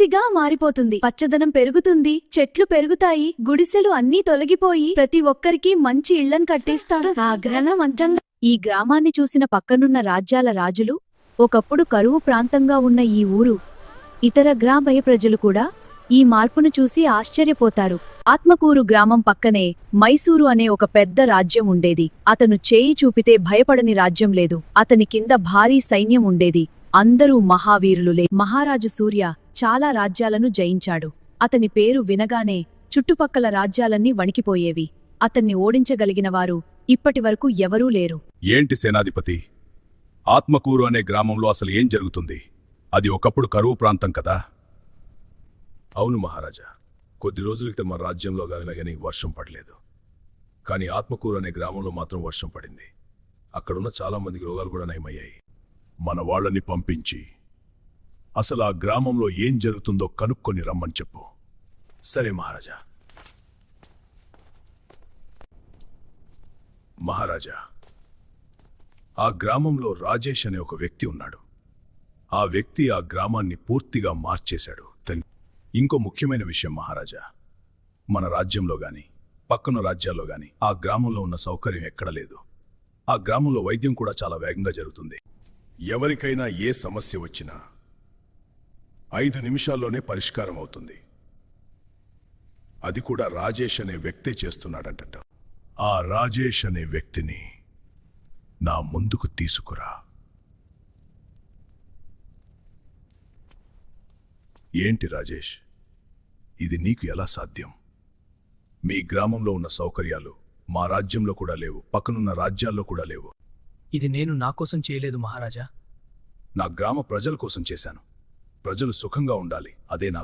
పూర్తిగా మారిపోతుంది. పచ్చదనం పెరుగుతుంది, చెట్లు పెరుగుతాయి, గుడిసెలు అన్నీ తొలగిపోయి ప్రతి ఒక్కరికి మంచి ఇళ్లను కట్టిస్తాడు ఆ గ్రామం. ఈ గ్రామాన్ని చూసిన పక్కనున్న రాజ్యాల రాజులు, ఒకప్పుడు కరువు ప్రాంతంగా ఉన్న ఈ ఊరు, ఇతర గ్రామీణ ప్రజలు కూడా ఈ మార్పును చూసి ఆశ్చర్యపోతారు. ఆత్మకూరు గ్రామం పక్కనే మైసూరు అనే ఒక పెద్ద రాజ్యం ఉండేది. అతను చేయి చూపితే భయపడని రాజ్యం లేదు. అతని కింద భారీ సైన్యం ఉండేది. అందరూ మహావీరులులే. మహారాజు సూర్య చాలా రాజ్యాలను జయించాడు. అతని పేరు వినగానే చుట్టుపక్కల రాజ్యాలన్నీ వణికిపోయేవి. అతన్ని ఓడించగలిగినవారు ఇప్పటివరకు ఎవరూ లేరు. ఏంటి సేనాధిపతి, ఆత్మకూరు అనే గ్రామంలో అసలు ఏం జరుగుతుంది? అది ఒకప్పుడు కరువు ప్రాంతం కదా? అవును మహారాజా, కొద్ది రోజుల క్రితం మన రాజ్యంలో గాని వర్షం పడలేదు. కానీ ఆత్మకూరు అనే గ్రామంలో మాత్రం వర్షం పడింది. అక్కడున్న చాలా మందికి రోగాలు కూడా నయమయ్యాయి. మన వాళ్ళని పంపించి అసలు ఆ గ్రామంలో ఏం జరుగుతుందో కనుక్కొని రమ్మని చెప్పు. సరే మహారాజా. మహారాజా, ఆ గ్రామంలో రాజేష్ అనే ఒక వ్యక్తి ఉన్నాడు. ఆ వ్యక్తి ఆ గ్రామాన్ని పూర్తిగా మార్చేశాడు. ఇంకో ముఖ్యమైన విషయం మహారాజా, మన రాజ్యంలో గాని పక్కన రాజ్యాల్లో గాని ఆ గ్రామంలో ఉన్న సౌకర్యం ఎక్కడ లేదు. ఆ గ్రామంలో వైద్యం కూడా చాలా వేగంగా జరుగుతుంది. ఎవరికైనా ఏ సమస్య వచ్చినా 5 నిమిషాల్లోనే పరిష్కారం అవుతుంది. అది కూడా రాజేష్ అనే వ్యక్తే చేస్తున్నాడంట. ఆ రాజేష్ అనే వ్యక్తిని నా ముందుకు తీసుకురా. ఏంటి రాజేష్, ఇది నీకు ఎలా సాధ్యం? మీ గ్రామంలో ఉన్న సౌకర్యాలు మా రాజ్యంలో కూడా లేవు, పక్కనున్న రాజ్యాల్లో కూడా లేవు. ఇది నేను నా కోసం చేయలేదు మహారాజా. నా గ్రామ ప్రజల కోసం చేశాను. ప్రజలు సుఖంగా ఉండాలి, అదే నా